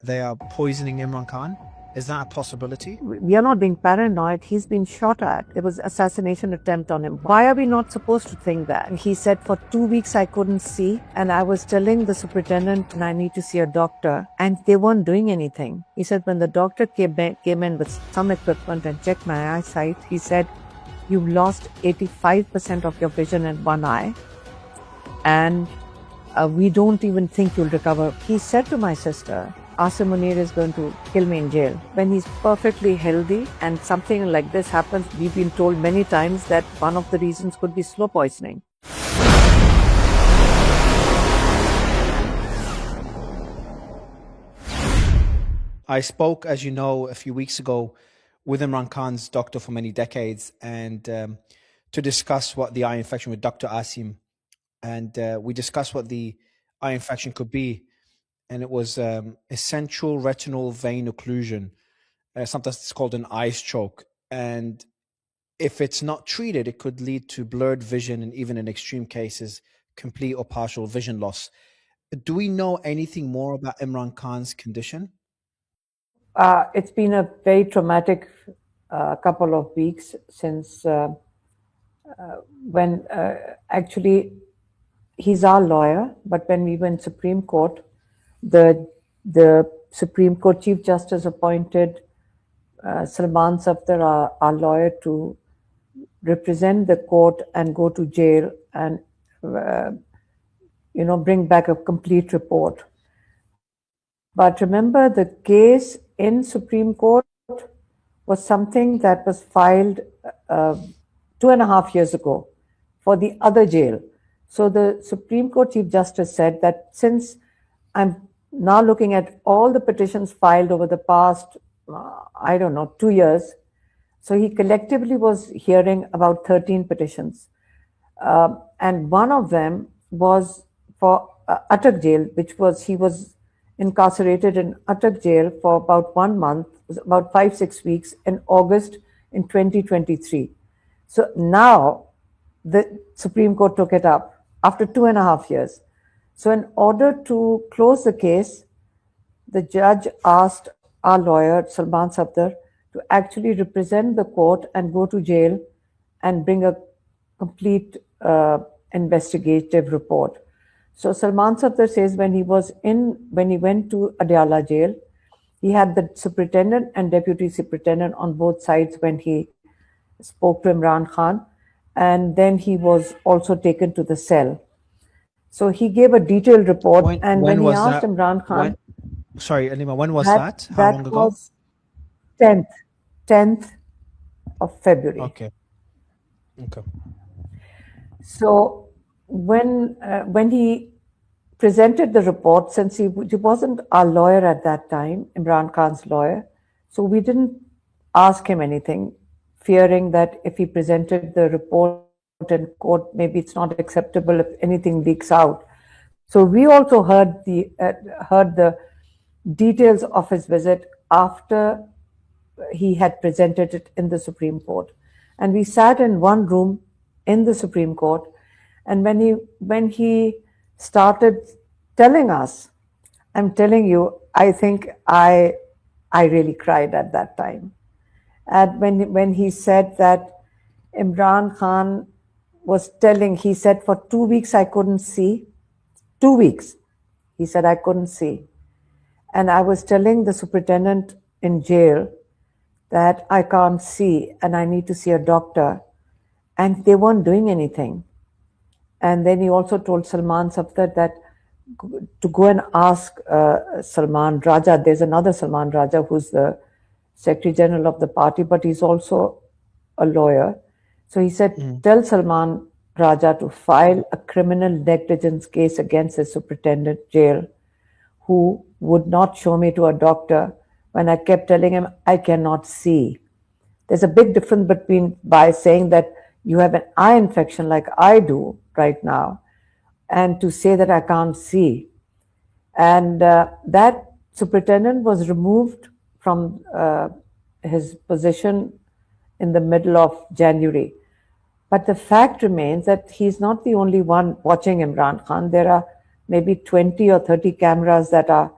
they are poisoning Imran Khan? Is that a possibility? We are not being paranoid. He's been shot at. There was assassination attempt on him. Why are we not supposed to think that? He said, for 2 weeks I couldn't see, and I was telling the superintendent I need to see a doctor, and they weren't doing anything. He said, when the doctor came in with some equipment and checked my eyesight, he said, you've lost 85% of your vision in one eye, and we don't even think you'll recover. He said to my sister, Asim Munir is going to kill me in jail. When he's perfectly healthy and something like this happens, we've been told many times that one of the reasons could be slow poisoning. I spoke, as you know, a few weeks ago with Imran Khan's doctor for many decades, and to discuss what the eye infection with Dr. Asim, and we discussed what the eye infection could be, and it was essential retinal vein occlusion, sometimes it's called an eye stroke, and if it's not treated, it could lead to blurred vision and even in extreme cases, complete or partial vision loss. Do we know anything more about Imran Khan's condition? It's been a very traumatic couple of weeks since when actually he's our lawyer, but when we went Supreme Court, the Supreme Court Chief Justice appointed Salman Safdar, our lawyer, to represent the court and go to jail and bring back a complete report. But remember, the case in Supreme Court was something that was filed 2.5 years ago for the other jail. So the Supreme Court Chief Justice said that since I'm now looking at all the petitions filed over the past, 2 years, so he collectively was hearing about 13 petitions. And one of them was for Attak jail, he was incarcerated in Attak jail for about 1 month, about 5-6 weeks in August in 2023. So now the Supreme Court took it up after 2.5 years. So in order to close the case, the judge asked our lawyer, Salman Safdar, to actually represent the court and go to jail and bring a complete investigative report. So Salman Safdar says when he went to Adyala jail, he had the superintendent and deputy superintendent on both sides when he spoke to Imran Khan, and then he was also taken to the cell. So he gave a detailed report, and when he asked Imran Khan... Sorry, Alima, when was that? How long ago? That was 10th of February. Okay. So when he presented the report, since he wasn't our lawyer at that time, Imran Khan's lawyer, so we didn't ask him anything, fearing that if he presented the report in court, maybe it's not acceptable if anything leaks out. So we also heard the details of his visit after he had presented it in the Supreme Court. And we sat in one room in the Supreme Court, and when he started telling us, I'm telling you, I think I really cried at that time. And when he said that Imran Khan was telling, he said, for 2 weeks I couldn't see. 2 weeks, he said, I couldn't see. And I was telling the superintendent in jail that I can't see and I need to see a doctor. And they weren't doing anything. And then he also told Salman Safdar that to go and ask Salman Raja. There's another Salman Raja who's the Secretary General of the party, but he's also a lawyer. So he said, tell Salman Raja to file a criminal negligence case against the superintendent jail, who would not show me to a doctor when I kept telling him I cannot see. There's a big difference between by saying that you have an eye infection like I do right now, and to say that I can't see. And that superintendent was removed from his position in the middle of January. But the fact remains that he's not the only one watching Imran Khan. There are maybe 20 or 30 cameras that are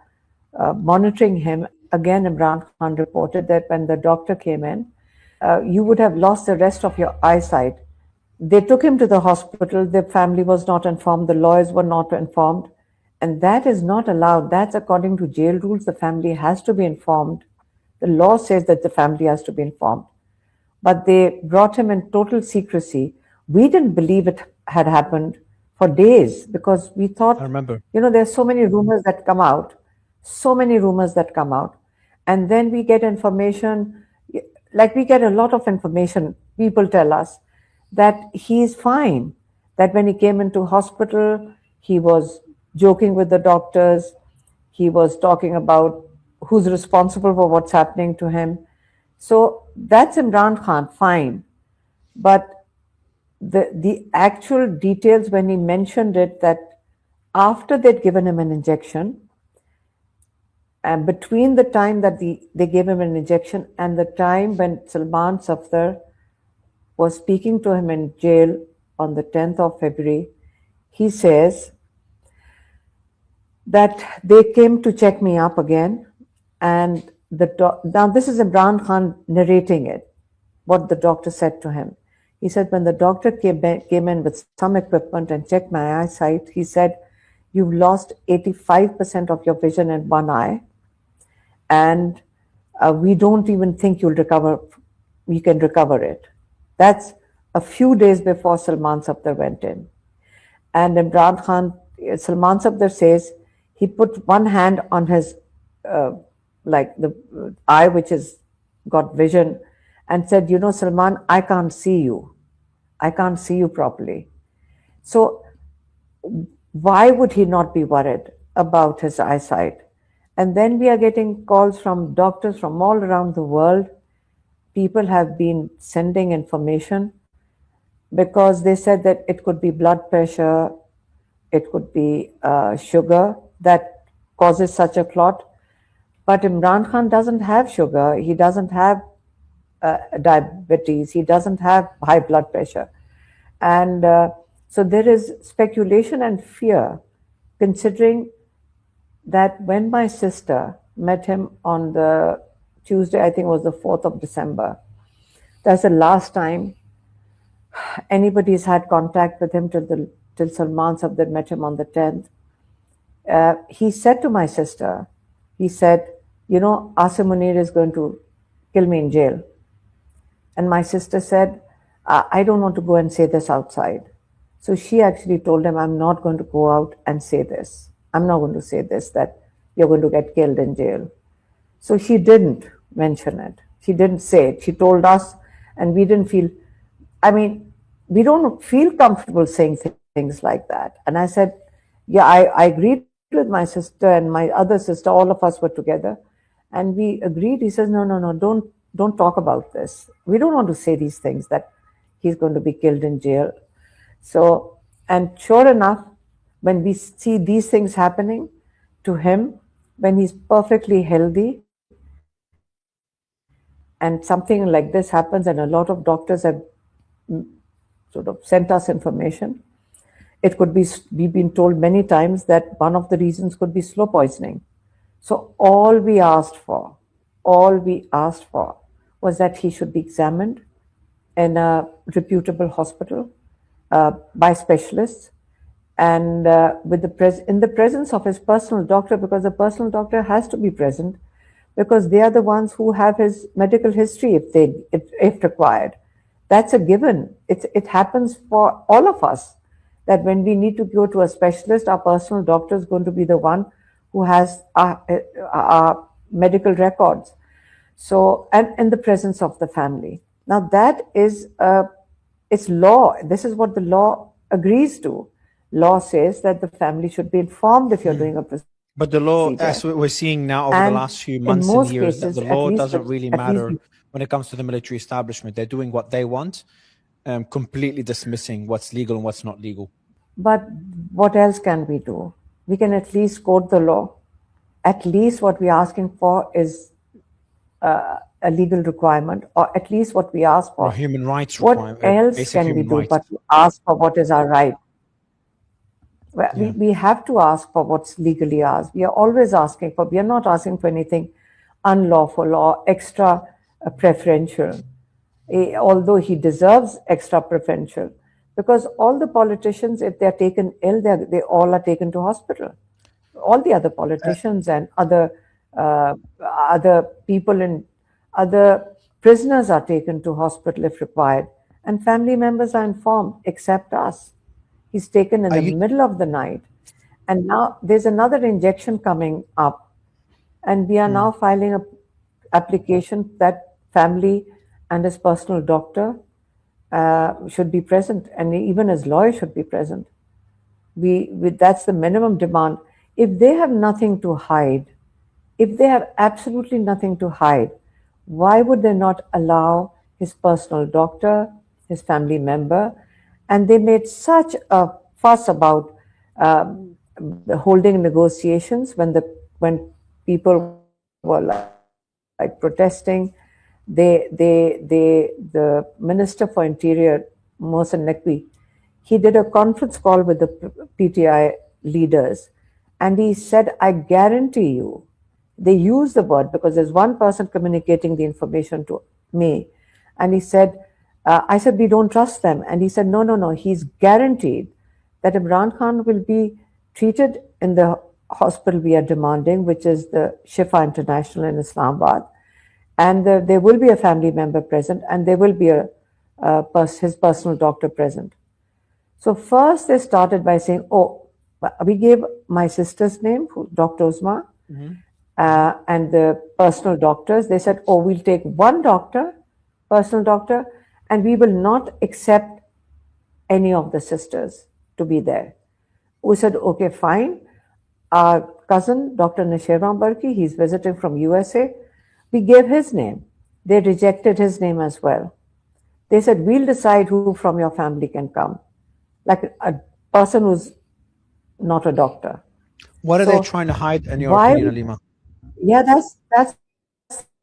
monitoring him. Again, Imran Khan reported that when the doctor came in, you would have lost the rest of your eyesight. They took him to the hospital. The family was not informed. The lawyers were not informed. And that is not allowed. That's according to jail rules. The family has to be informed. The law says that the family has to be informed. But they brought him in total secrecy. We didn't believe it had happened for days because we thought, I remember. there's so many rumors that come out, so many rumors that come out. And then we get information, like we get a lot of information. People tell us that he's fine, that when he came into hospital, he was joking with the doctors. He was talking about who's responsible for what's happening to him. So that's Imran Khan, fine. But the actual details, when he mentioned it, that after they'd given him an injection, and between the time that they gave him an injection and the time when Salman Safdar was speaking to him in jail on the 10th of February, he says that they came to check me up again. And now this is Imran Khan narrating it, what the doctor said to him. He said, when the doctor came in with some equipment and checked my eyesight, he said, you've lost 85% of your vision in one eye. And we don't even think you can recover it. That's a few days before Salman Safdar went in. And Imran Khan, Salman Safdar says, he put one hand on his, like the eye which has got vision, and said, Salman, I can't see you. I can't see you properly. So why would he not be worried about his eyesight? And then we are getting calls from doctors from all around the world. People have been sending information because they said that it could be blood pressure, it could be sugar that causes such a clot. But Imran Khan doesn't have sugar, he doesn't have diabetes, he doesn't have high blood pressure. And so there is speculation and fear, considering that when my sister met him on the Tuesday, I think it was the 4th of December, that's the last time anybody's had contact with him till Salman Safdar met him on the 10th. He said to my sister, he said, Asim Munir is going to kill me in jail. And my sister said, I don't want to go and say this outside. So she actually told him, I'm not going to go out and say this. I'm not going to say this, that you're going to get killed in jail. So she didn't mention it. She didn't say it. She told us, and we didn't feel, we don't feel comfortable saying things like that. And I said, yeah, I agreed with my sister and my other sister, all of us were together. And we agreed. He says, no, don't talk about this. We don't want to say these things, that he's going to be killed in jail. So, and sure enough, when we see these things happening to him, when he's perfectly healthy, and something like this happens, and a lot of doctors have sort of sent us information, it could be, we've been told many times that one of the reasons could be slow poisoning. So all we asked for was that he should be examined in a reputable hospital by specialists, and in the presence of his personal doctor, because the personal doctor has to be present, because they are the ones who have his medical history if required. That's a given. It happens for all of us, that when we need to go to a specialist, our personal doctor is going to be the one who has our medical records. So, and in the presence of the family. Now that is, it's law. This is what the law agrees to. Law says that the family should be informed if you're doing a procedure. But the law, as we're seeing now over the last few months and years, that the law doesn't really matter when it comes to the military establishment. They're doing what they want, completely dismissing what's legal and what's not legal. But what else can we do? We can at least quote the law. At least what we're asking for is a legal requirement, or at least what we ask for. A human rights requirement. What else can we do but to ask for what is our right? We have to ask for what's legally ours. We are always asking for, we are not asking for anything unlawful or extra preferential, although he deserves extra preferential. Because all the politicians, if they're taken ill, they all are taken to hospital. All the other politicians and other people and other prisoners are taken to hospital if required, and family members are informed, except us. He's taken in the middle of the night. And now there's another injection coming up. And we are now filing an application that family and his personal doctor should be present, and even his lawyer should be present. That's the minimum demand. If they have nothing to hide, if they have absolutely nothing to hide, why would they not allow his personal doctor, his family member? And they made such a fuss about holding negotiations when people were like protesting. The Minister for Interior, Mohsen Naqvi, he did a conference call with the PTI leaders, and he said, I guarantee you, they use the word because there's one person communicating the information to me. And he said, I said, we don't trust them. And he said, no, he's guaranteed that Imran Khan will be treated in the hospital we are demanding, which is the Shifa International in Islamabad. And there will be a family member present, and there will be his personal doctor present. So first they started by saying, oh, we gave my sister's name, Dr. Uzma, and the personal doctors. They said, oh, we'll take one doctor, personal doctor, and we will not accept any of the sisters to be there. We said, okay, fine. Our cousin, Dr. Nashirram Barki, he's visiting from USA. We gave his name. They rejected his name as well. They said, we'll decide who from your family can come. Like a person who's not a doctor. What are they trying to hide in your opinion, Alima? Yeah, that's.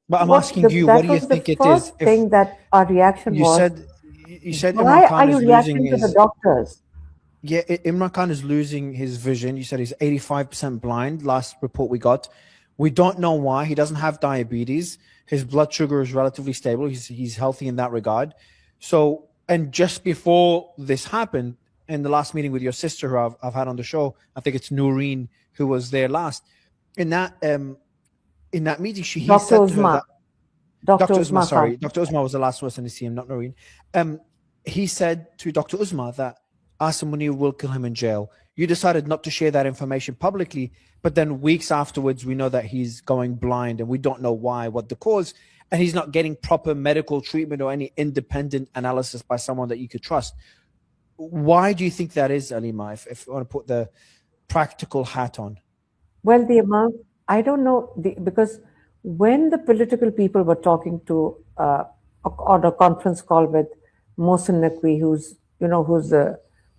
But I'm asking you, what do you think it is? The thing that our reaction was. You said why Imran Khan are you is reacting losing to the doctors? Yeah, Imran Khan is losing his vision. You said he's 85% blind. Last report we got. We don't know why. He doesn't have diabetes. His blood sugar is relatively stable. He's healthy in that regard. So, and just before this happened, in the last meeting with your sister, who I've had on the show, I think it's Noreen who was there last. In that meeting, he said to her that Dr. Uzma, sorry, Dr. Uzma was the last person to see him, not Noreen. He said to Dr. Uzma that Asim Munir will kill him in jail. You decided not to share that information publicly, but then weeks afterwards, we know that he's going blind and we don't know why, what the cause, and he's not getting proper medical treatment or any independent analysis by someone that you could trust. Why do you think that is, Alima, if you want to put the practical hat on? Well, the amount, I don't know, because when the political people were talking to on a conference call with Mohsen Naqvi,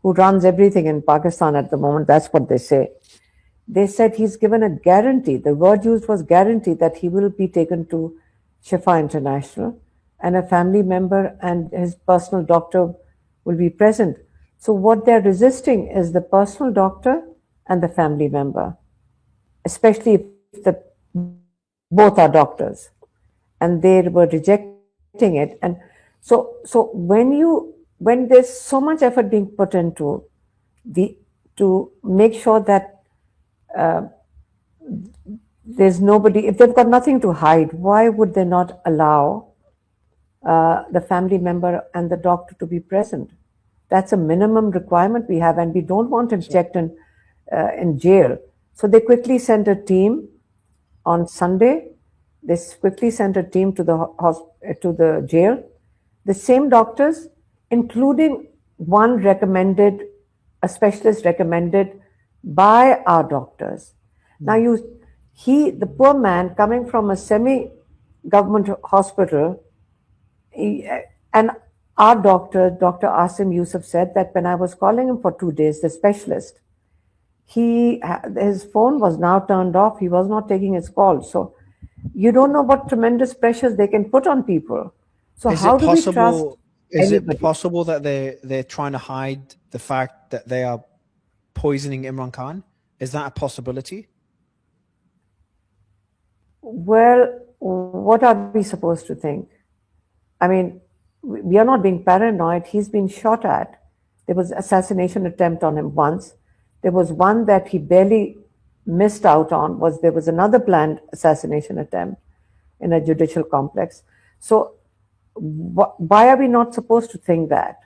who runs everything in Pakistan at the moment, that's what they say. They said he's given a guarantee. The word used was guarantee that he will be taken to Shifa International, and a family member and his personal doctor will be present. So what they're resisting is the personal doctor and the family member, especially if both are doctors, and they were rejecting it. And so when there's so much effort being put into to make sure that there's nobody, if they've got nothing to hide, why would they not allow the family member and the doctor to be present? That's a minimum requirement we have, and we don't want him checked in jail. So they quickly sent a team on Sunday. They quickly sent a team to the jail. The same doctors, including one a specialist recommended by our doctors. Now the poor man coming from a semi-government hospital, and our doctor, Dr. Asim Yusuf, said that when I was calling him for 2 days, the specialist, his phone was now turned off. He was not taking his calls. So you don't know what tremendous pressures they can put on people. So how do we trust anybody? Is it possible that they're trying to hide the fact that they are poisoning Imran Khan? Is that a possibility? Well, what are we supposed to think? I mean, we are not being paranoid. He's been shot at. There was assassination attempt on him once. There was one that he barely missed out on. There was another planned assassination attempt in a judicial complex. So why are we not supposed to think that?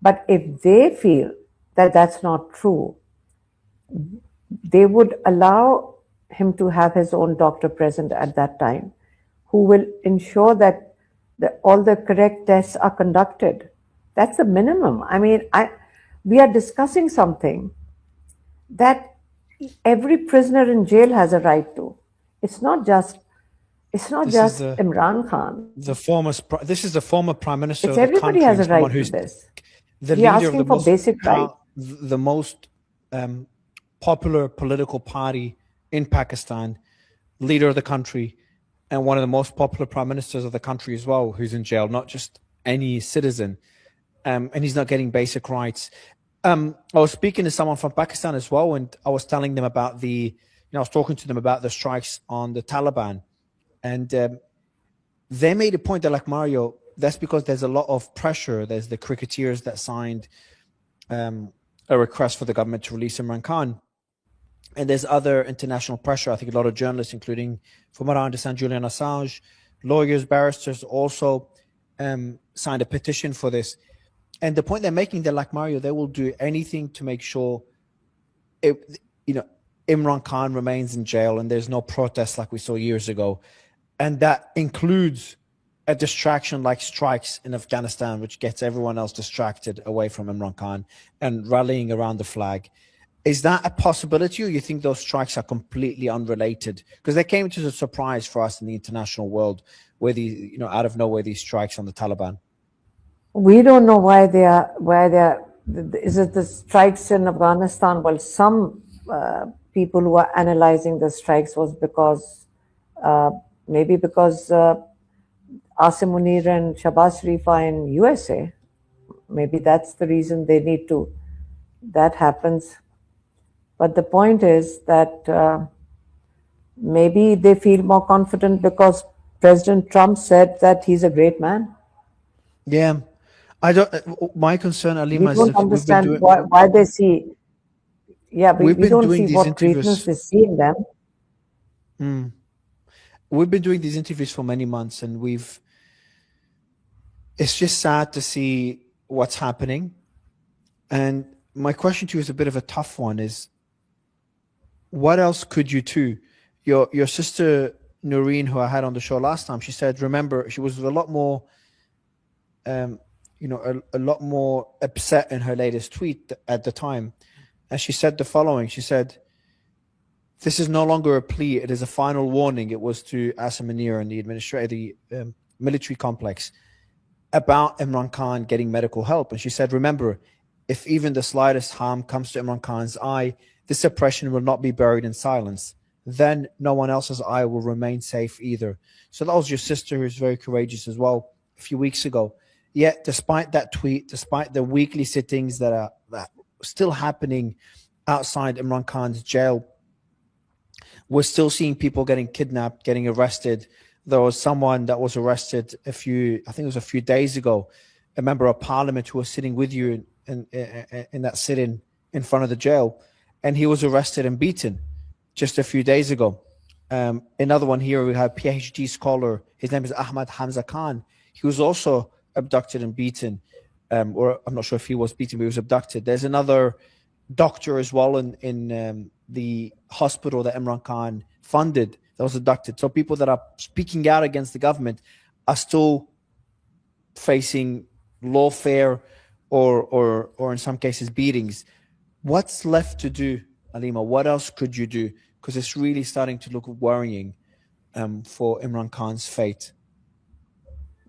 But if they feel that that's not true, they would allow him to have his own doctor present at that time, who will ensure that all the correct tests are conducted. That's the minimum. I mean, we are discussing something that every prisoner in jail has a right to. It's not just Imran Khan. This is the former prime minister It's of the everybody country. has a right to this. The We are leader of asking for basic right. the most popular political party in Pakistan, leader of the country, and one of the most popular prime ministers of the country as well, who's in jail, not just any citizen, and he's not getting basic rights. I was speaking to someone from Pakistan as well, and I was telling them about I was talking to them about the strikes on the Taliban, and they made a point that, like, Mario, that's because there's a lot of pressure. There's the cricketers that signed a request for the government to release Imran Khan. And there's other international pressure. I think a lot of journalists, including, from what I understand, Julian Assange, lawyers, barristers, also signed a petition for this. And the point they're making, they're like, Mario, they will do anything to make sure Imran Khan remains in jail and there's no protests like we saw years ago. And that includes a distraction like strikes in Afghanistan, which gets everyone else distracted away from Imran Khan and rallying around the flag. Is that a possibility, or you think those strikes are completely unrelated? Because they came as a surprise for us in the international world, where out of nowhere, these strikes on the Taliban. We don't know why they are. Is it the strikes in Afghanistan? Well, some people who are analyzing the strikes was maybe because Asim Munir and Shahbaz Sharif are in USA. Maybe that's the reason they need to. That happens. But the point is that maybe they feel more confident because President Trump said that he's a great man. Yeah. I don't. My concern, Alima, is don't understand why they see. Yeah, we don't see what greatness they see in them. We've been doing these interviews for many months, and it's just sad to see what's happening. And my question to you is a bit of a tough one: is what else could you do? Your sister Noreen, who I had on the show last time, she said, remember, she was a lot more, a lot more upset in her latest tweet at the time. And she said the following. She said, this is no longer a plea. It is a final warning. It was to Asim Munir and the military complex about Imran Khan getting medical help. And she said, remember, if even the slightest harm comes to Imran Khan's eye, this oppression will not be buried in silence. Then no one else's eye will remain safe either. So that was your sister, who's very courageous as well, a few weeks ago. Yet, despite that tweet, despite the weekly sittings that are still happening outside Imran Khan's jail, we're still seeing people getting kidnapped, getting arrested. There was someone that was arrested I think it was a few days ago, a member of parliament who was sitting with you in that sit-in in front of the jail, and he was arrested and beaten just a few days ago. Another one here, we have PhD scholar, his name is Ahmad Hamza Khan. He was also abducted and beaten, or I'm not sure if he was beaten, but he was abducted. There's another doctor as well in the hospital that Imran Khan funded that was abducted. So people that are speaking out against the government are still facing lawfare or in some cases beatings. What's left to do, Alima? What else could you do? Because it's really starting to look worrying for Imran Khan's fate.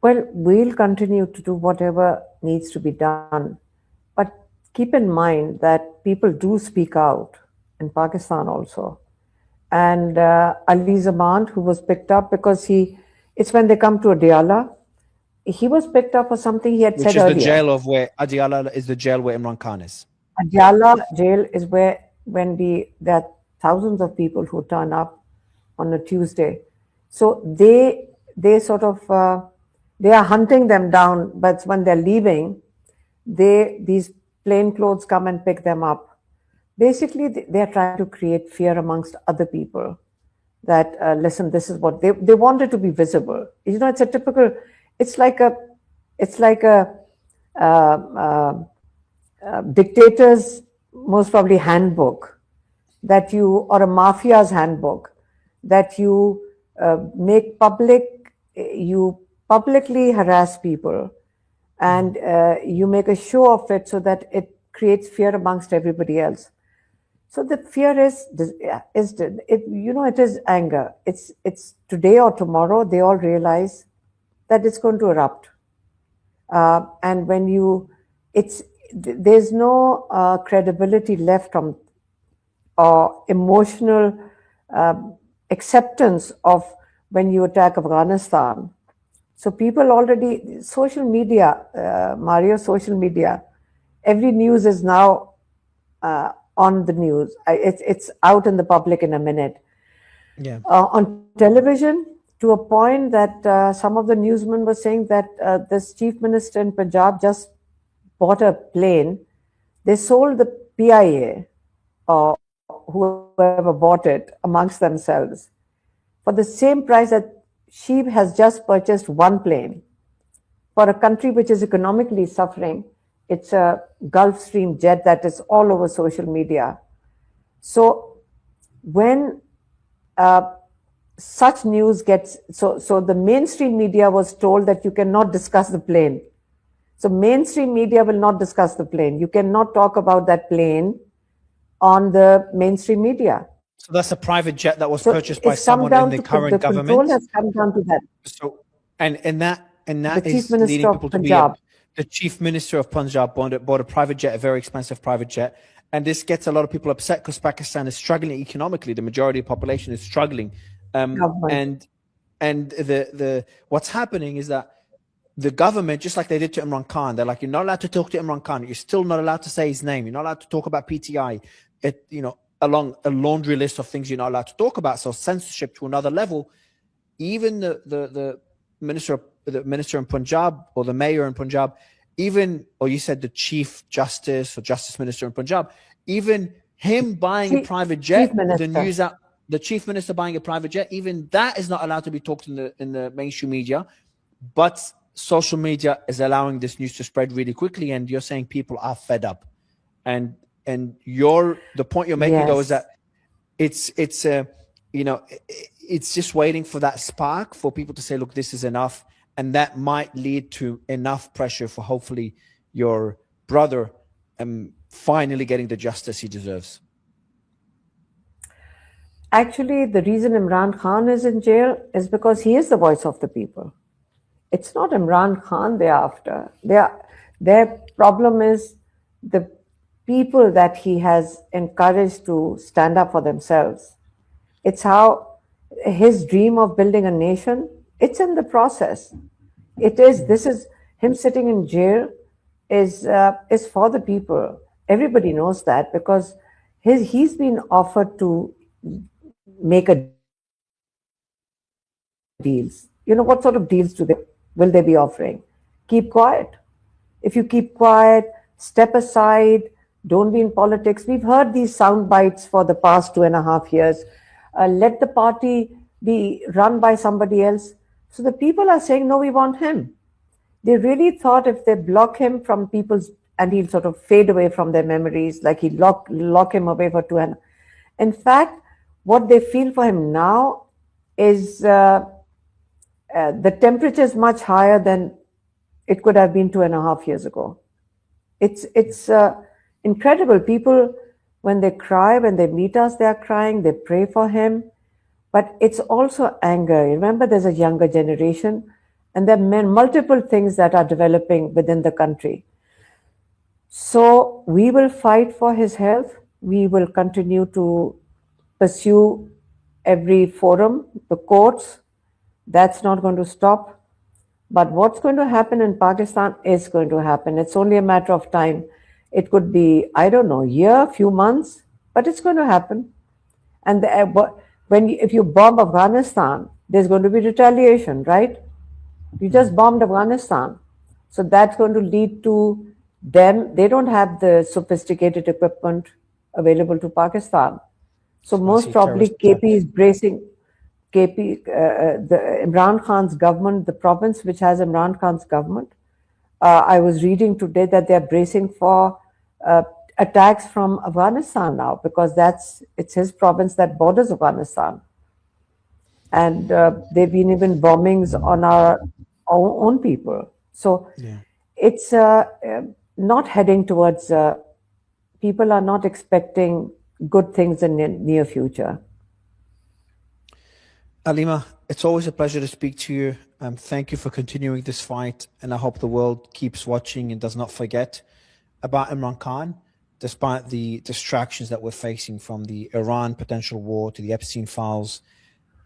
Well, we'll continue to do whatever needs to be done. But keep in mind that people do speak out in Pakistan also. And Ali Zaman, who was picked up because it's when they come to Adiala, he was picked up for something he had said earlier. Which is the jail of where Adiala is, the jail where Imran Khan is. Adyala jail is where there are thousands of people who turn up on a Tuesday. So they sort of they are hunting them down, but when they're leaving, these plainclothes come and pick them up. Basically, they are trying to create fear amongst other people that listen, this is what they wanted to be visible. It's a typical. It's like a it's like a dictator's most probably handbook that you, or a mafia's handbook, that you make public, you publicly harass people, and you make a show of it so that it creates fear amongst everybody else. So the fear is it is anger. It's today or tomorrow they all realize that it's going to erupt, and when you it's there's no credibility left from or emotional acceptance of when you attack Afghanistan. So people already, social media, Mario, social media, every news is now on the news. It's out in the public in a minute. Yeah. On television, to a point that some of the newsmen were saying that this chief minister in Punjab just bought a plane. They sold the PIA or whoever bought it amongst themselves for the same price that she has just purchased one plane for a country which is economically suffering. It's a Gulfstream jet that is all over social media. So when such news gets, so the mainstream media was told that you cannot discuss the plane. So mainstream media will not discuss the plane. You cannot talk about that plane on the mainstream media. So that's a private jet that was So purchased by it's come someone in down the to current the control government. has come down to that. So and The that chief is minister leading of people to be Punjab. the chief minister of Punjab bought a private jet, a very expensive private jet, and this gets a lot of people upset because Pakistan is struggling economically. The majority of the population is struggling, Government. and the what's happening is that the government, just like they did to Imran Khan, they're like, you're not allowed to talk to Imran Khan. You're still not allowed to say his name. You're not allowed to talk about PTI. Along a laundry list of things you're not allowed to talk about. So censorship to another level. Even the minister in Punjab or the mayor in Punjab, or you said the chief justice or justice minister in Punjab, even him buying a private jet, the chief minister buying a private jet, even that is not allowed to be talked in the mainstream media. But social media is allowing this news to spread really quickly, and you're saying people are fed up. And the point you're making, though, is that it's just waiting for that spark for people to say, look, this is enough, and that might lead to enough pressure for hopefully your brother finally getting the justice he deserves. Actually, the reason Imran Khan is in jail is because he is the voice of the people. It's not Imran Khan they're after. Their problem is the people that he has encouraged to stand up for themselves. It's how his dream of building a nation, it's in the process. This is him sitting in jail is for the people. Everybody knows that because he's been offered to make a deals. What sort of deals will they be offering? Keep quiet. If you keep quiet, step aside, don't be in politics. We've heard these sound bites for the past 2.5 years. Let the party be run by somebody else. So the people are saying, no, we want him. They really thought if they block him from people's, and he'll sort of fade away from their memories, like he'd lock him away for 2.5. In fact, what they feel for him now is the temperature is much higher than it could have been 2.5 years ago. It's incredible. People, when they cry, when they meet us, they are crying, they pray for him. But it's also anger. Remember, there's a younger generation, and there are multiple things that are developing within the country. So we will fight for his health. We will continue to pursue every forum, the courts. That's not going to stop. But what's going to happen in Pakistan is going to happen. It's only a matter of time. It could be, I don't know, year, few months, but it's going to happen. And if you bomb Afghanistan, there's going to be retaliation, right? You just bombed Afghanistan. So that's going to lead to them. They don't have the sophisticated equipment available to Pakistan. So most probably KP is bracing. The Imran Khan's government, the province which has Imran Khan's government, I was reading today that they're bracing for attacks from Afghanistan now, because it's his province that borders Afghanistan. And there've been even bombings on our own people. So it's not heading towards, people are not expecting good things in the near future. Alima, it's always a pleasure to speak to you. Thank you for continuing this fight, and I hope the world keeps watching and does not forget about Imran Khan, despite the distractions that we're facing, from the Iran potential war to the Epstein files.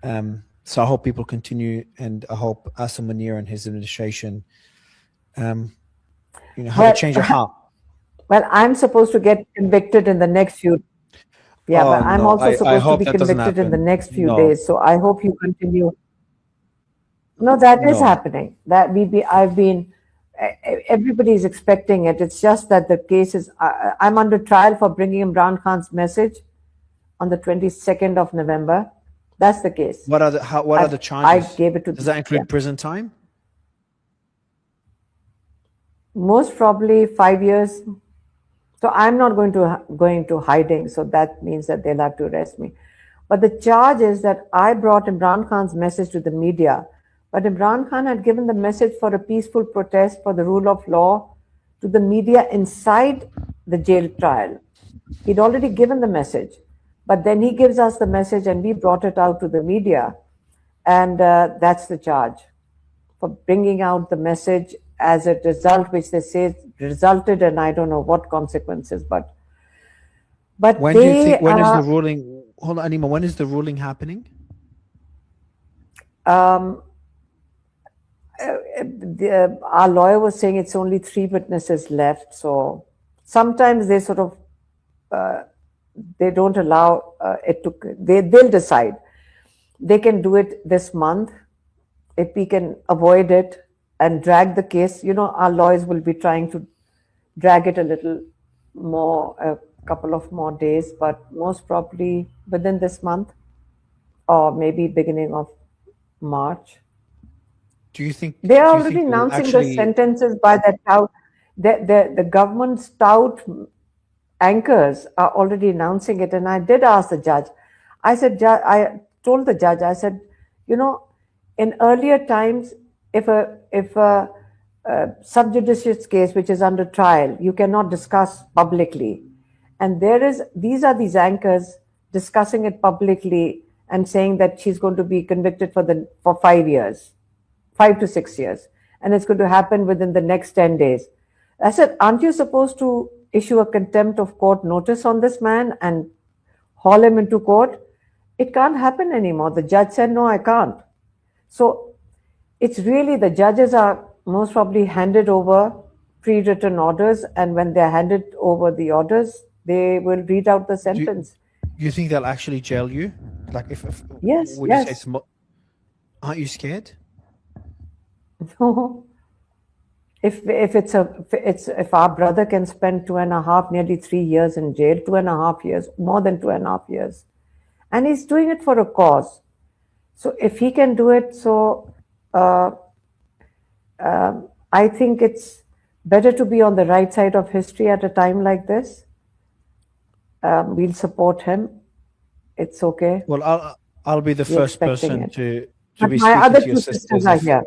So I hope people continue, and I hope Asim Munir and his administration, have a change of heart. Well, I'm supposed to get convicted in the next few. Yeah, but I'm also supposed to be convicted in the next few days. So I hope you continue. No, that is happening. Everybody's expecting it. It's just that the case is, I'm under trial for bringing Imran Khan's message on the 22nd of November. That's the case. What are the charges? I gave it to. Does that include prison time? Most probably 5 years. So I'm not going to hiding. So that means that they'll have to arrest me. But the charge is that I brought Imran Khan's message to the media. But Imran Khan had given the message for a peaceful protest for the rule of law to the media inside the jail trial. He'd already given the message. But then he gives us the message and we brought it out to the media. And that's the charge, for bringing out the message as a result, which they say resulted in I don't know what consequences. But when do you think, when is the ruling? Hold on, Anima. When is the ruling happening? Our lawyer was saying it's only 3 witnesses left. So sometimes they sort of they don't allow it to. They'll decide. They can do it this month if we can avoid it and drag the case. Our lawyers will be trying to drag it a little more, a couple of more days, but most probably within this month or maybe beginning of March. Do you think they are already announcing the sentences by that tout? The government's tout anchors are already announcing it. And I did ask the judge. I said, I told the judge, I said, in earlier times, if a sub judice case which is under trial, you cannot discuss publicly. And these are these anchors discussing it publicly and saying that she's going to be convicted for 5 years, 5 to 6 years. And it's going to happen within the next 10 days. I said, aren't you supposed to issue a contempt of court notice on this man and haul him into court? It can't happen anymore. The judge said, no, I can't. So it's really, the judges are most probably handed over pre-written orders, and when they're handed over the orders, they will read out the sentence. You think they'll actually jail you? Like if yes, would yes. You say aren't you scared? No. If our brother can spend 2.5, nearly 3 years in jail, 2.5 years, more than 2.5 years, and he's doing it for a cause. So if he can do it, so I think it's better to be on the right side of history at a time like this. We'll support him. It's okay. Well, I'll be the first person to be my speaking other to your two sisters. sisters are here.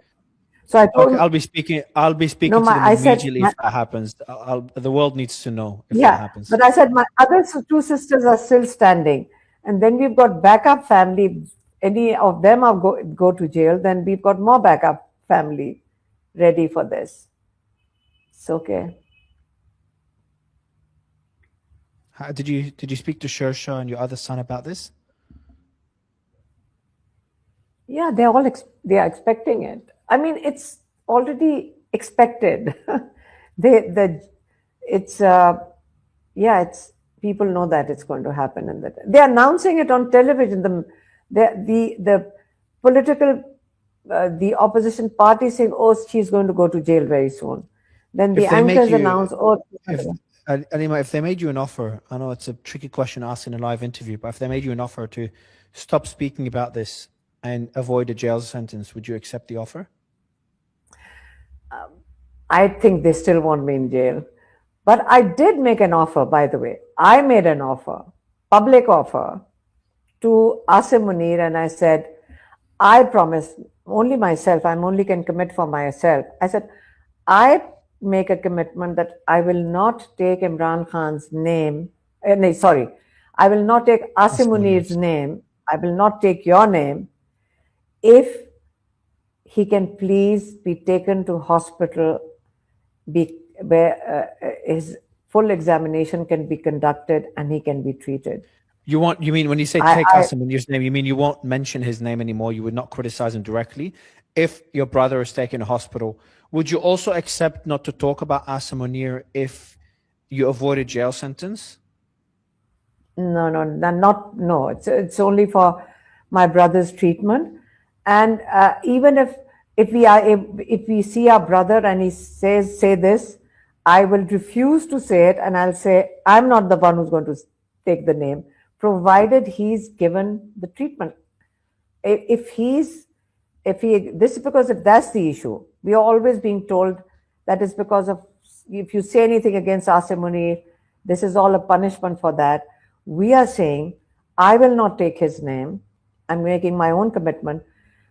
So I told I'll be speaking to them immediately if that happens. The world needs to know if that happens. But I said my other two sisters are still standing, and then we've got backup family. Any of them are go to jail, then we've got more backup family ready for this. It's okay. Did you speak to Shersha and your other son about this? Yeah, they are expecting it. I mean, it's already expected. Yeah, it's people know that it's going to happen, and that they're announcing it on television. The political the opposition party saying, "Oh, she's going to go to jail very soon." Then the If they make anchors you, announce, "Oh." if Alima, if they made you an offer, I know it's a tricky question to ask in a live interview, but if they made you an offer to stop speaking about this and avoid a jail sentence, would you accept the offer? I think they still want me in jail. But I did make an offer, by the way. I made an offer, public offer, to Asim Munir, and I said, I promise only myself, I'm only can commit for myself. I said, I make a commitment that I will not take Imran Khan's name. No, sorry, I will not take Asim Asim Munir. Munir's name. I will not take your name if he can please be taken to hospital where his full examination can be conducted and he can be treated. You mean when you say I, take I Asim Munir's name, you mean you won't mention his name anymore? You would not criticize him directly. If your brother is taken to hospital, would you also accept not to talk about Asim Munir if you avoid a jail sentence? no. It's only for my brother's treatment, and even if we see our brother and he says say this, I will refuse to say it, and I'll say I'm not the one who's going to take the name, provided he's given the treatment. If he's if he this is because if that's the issue, we are always being told that is because of if you say anything against Asim Munir, this is all a punishment for that. We are saying I will not take his name. I'm making my own commitment,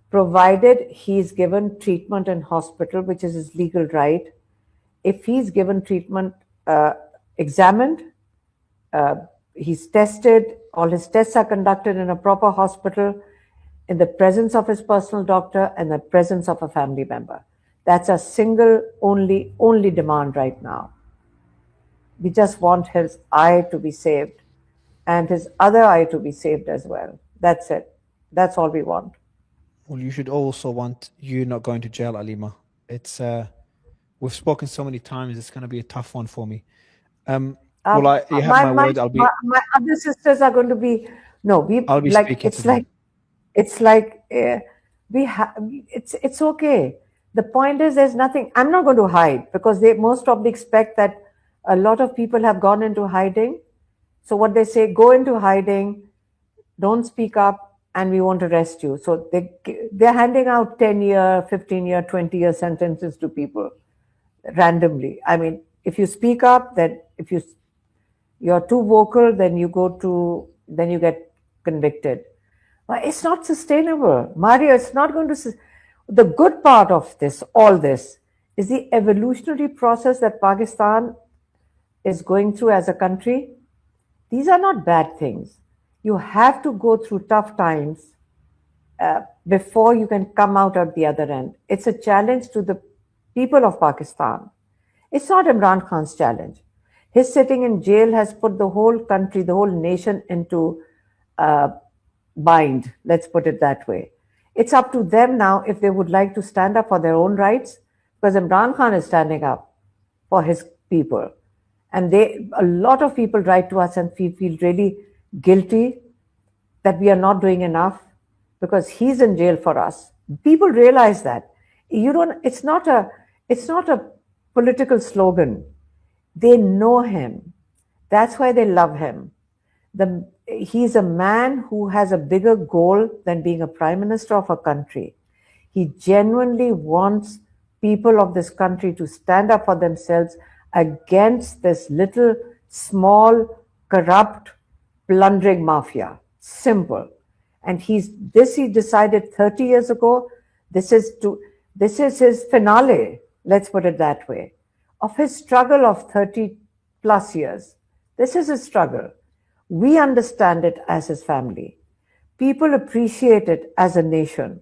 provided he's given treatment in hospital, which is his legal right. If he's given treatment, examined, uh, he's tested, all his tests are conducted in a proper hospital, in the presence of his personal doctor and the presence of a family member. That's a single, only demand right now. We just want his eye to be saved and his other eye to be saved as well. That's it. That's all we want. Well, you should also want you not going to jail, Alima. It's we've spoken so many times. It's going to be a tough one for me. Uh, You have my, my my word. my other sisters are going to be no. We I'll be like speaking to them. it's like we have. It's okay. The point is, there's nothing. I'm not going to hide because they most probably expect that a lot of people have gone into hiding. So what they say, go into hiding, don't speak up, and we won't arrest you. So they're handing out 10-year, 15-year, 20-year sentences to people randomly. I mean, if you speak up, then if you're too vocal, then you get convicted. But it's not sustainable, Mario. It's not going to. The good part of all this, is the evolutionary process that Pakistan is going through as a country. These are not bad things. You have to go through tough times before you can come out at the other end. It's a challenge to the people of Pakistan. It's not Imran Khan's challenge. His sitting in jail has put the whole country, the whole nation into uh, bind, let's put it that way. It's up to them now if they would like to stand up for their own rights, because Imran Khan is standing up for his people. And a lot of people write to us and feel really guilty that we are not doing enough because he's in jail for us. People realize that. You don't it's not a political slogan. They know him. That's why they love him. He's a man who has a bigger goal than being a prime minister of a country. He genuinely wants people of this country to stand up for themselves against this little, small, corrupt, plundering mafia. Simple. And he decided 30 years ago. This is his finale, let's put it that way, of his struggle of 30 plus years. This is his struggle. We understand it as his family. People appreciate it as a nation.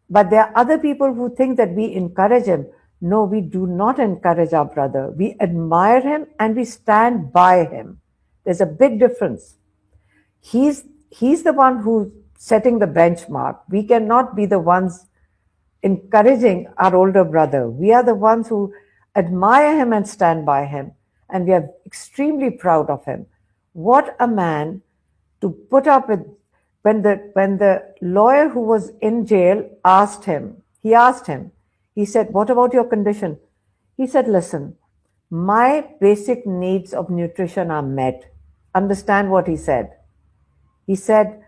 But there are other people who think that we encourage him. No, we do not encourage our brother. We admire him and we stand by him. There's a big difference. He's the one who's setting the benchmark. We cannot be the ones encouraging our older brother. We are the ones who admire him and stand by him. and we are extremely proud of him. What a man to put up with. When the lawyer who was in jail asked him, he said, "What about your condition?" He said, "Listen, my basic needs of nutrition are met." Understand what he said? He said,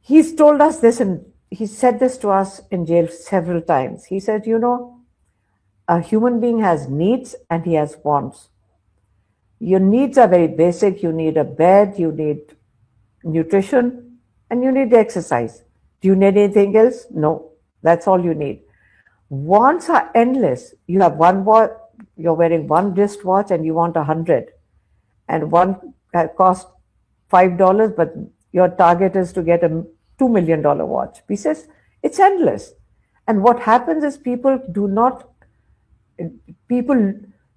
he's told us this, and he said this to us in jail several times. He said, a human being has needs and he has wants. Your needs are very basic. You need a bed, you need nutrition, and you need exercise. Do you need anything else? No, that's all you need. Wants are endless. You have one watch, you're wearing one wristwatch and you want 100, and one costs $5, but your target is to get a $2 million watch. He says it's endless. And what happens is people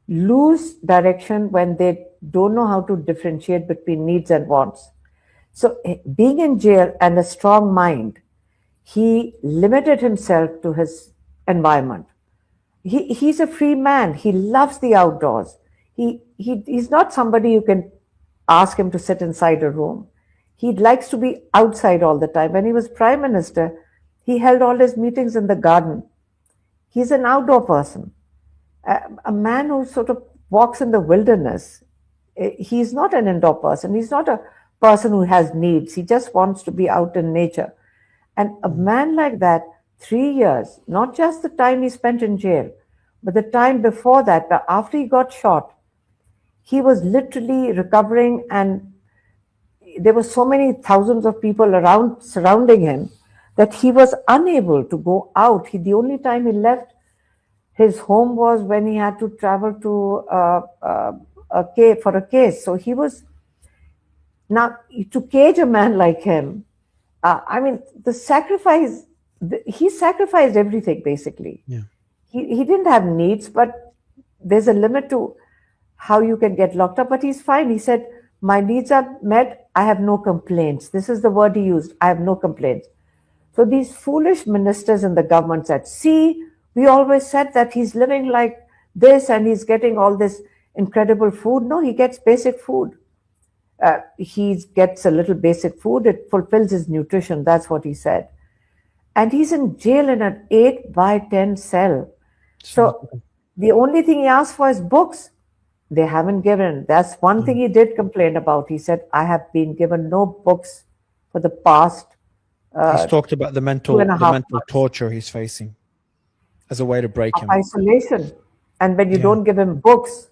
lose direction when they don't know how to differentiate between needs and wants. So being in jail and a strong mind, he limited himself to his environment. He's a free man. He loves the outdoors. He's not somebody you can ask him to sit inside a room. He likes to be outside all the time. When he was prime minister, he held all his meetings in the garden. He's an outdoor person. A man who sort of walks in the wilderness. He's not an indoor person. He's not a person who has needs. He just wants to be out in nature. And a man like that, 3 years, not just the time he spent in jail, but the time before that, after he got shot, he was literally recovering, and there were so many thousands of people around surrounding him that he was unable to go out. The only time he left his home was when he had to travel to for a case. So he was, now to cage a man like him, the sacrifice, he sacrificed everything basically. Yeah. He didn't have needs, but there's a limit to how you can get locked up, but he's fine. He said, my needs are met. I have no complaints. This is the word he used. I have no complaints. So these foolish ministers in the government said, see, we always said that he's living like this and he's getting all this incredible food. No, he gets basic food. He gets a little basic food. It fulfills his nutrition. That's what he said. And he's in jail in an 8x10 cell. So the only thing he asked for is books. They haven't given. That's one thing he did complain about. He said, I have been given no books for the past he's talked about the mental torture he's facing as a way to break him. Isolation. And when you don't give him books,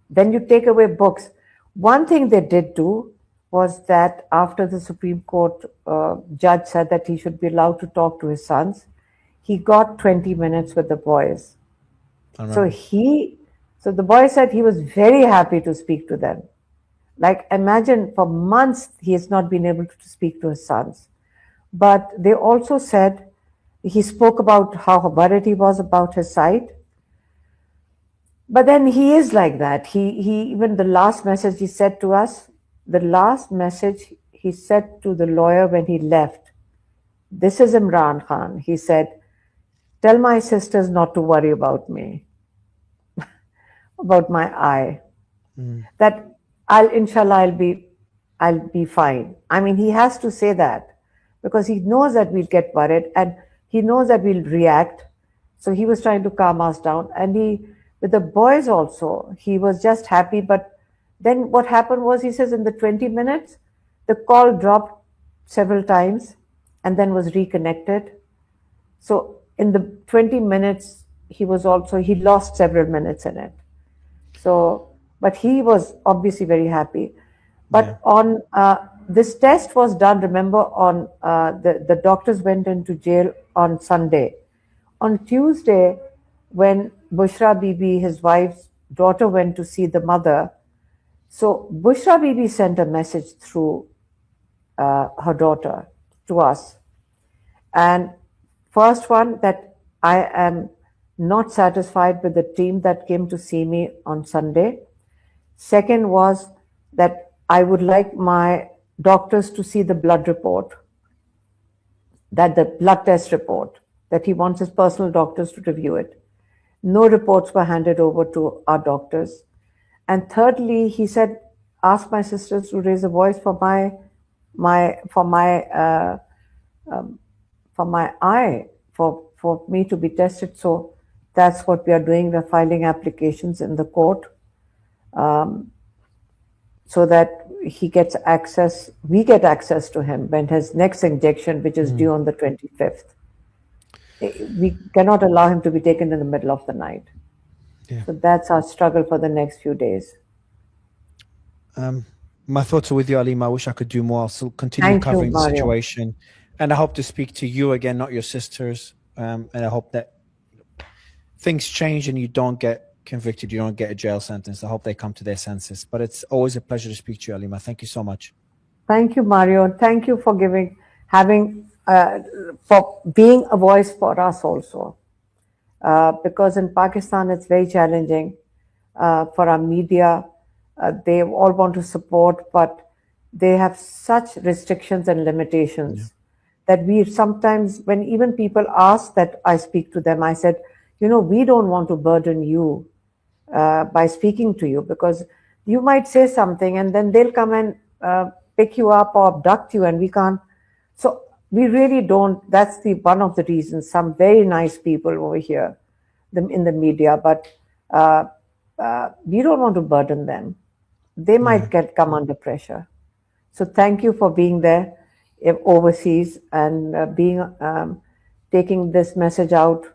then you take away books. One thing they did do was that after the Supreme Court judge said that he should be allowed to talk to his sons, he got 20 minutes with the boys. So the boy said he was very happy to speak to them. Like, imagine for months he has not been able to speak to his sons. But they also said, he spoke about how worried he was about his sight. But then he is like that. He even the last message he said to us, the last message he said to the lawyer when he left, this is Imran Khan. He said, tell my sisters not to worry about me, about my eye. That inshallah, I'll be fine. I mean, he has to say that because he knows that we'll get worried and he knows that we'll react. So he was trying to calm us down. And with the boys also, he was just happy. But then what happened was, he says in the 20 minutes, the call dropped several times and then was reconnected. So in the 20 minutes, he lost several minutes in it. So, but he was obviously very happy. But on this test was done, remember, on the doctors went into jail on Sunday. On Tuesday, when Bushra Bibi, his wife's daughter, went to see the mother, so Bushra Bibi sent a message through her daughter to us. And first one, that I am not satisfied with the team that came to see me on Sunday. Second was that I would like my doctors to see the blood report, that the blood test report, that he wants his personal doctors to review it. No reports were handed over to our doctors. And thirdly, he said, ask my sisters to raise a voice for my eye, for me to be tested. So that's what we are doing. We're filing applications in the court, so that we get access to him when his next injection, which is due on the 25th. We cannot allow him to be taken in the middle of the night. Yeah. So that's our struggle for the next few days. My thoughts are with you, Alima. I wish I could do more. I'll still continue Thank you, covering the Mario. situation. And I hope to speak to you again, not your sisters. And I hope that things change and you don't get convicted, you don't get a jail sentence. I hope they come to their senses. But it's always a pleasure to speak to you, Alima. Thank you so much. Thank you, Mario. Thank you for for being a voice for us also. Because in Pakistan, it's very challenging for our media. They all want to support, but they have such restrictions and limitations that we sometimes, when even people ask that I speak to them, I said, we don't want to burden you by speaking to you, because you might say something and then they'll come and pick you up or abduct you, and we can't. So we really don't. That's one of the reasons. Some very nice people over here in the media, but we don't want to burden them. They might come under pressure. So thank you for being there overseas and taking this message out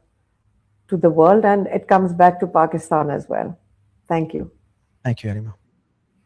to the world, and it comes back to Pakistan as well. Thank you. Thank you, Alima.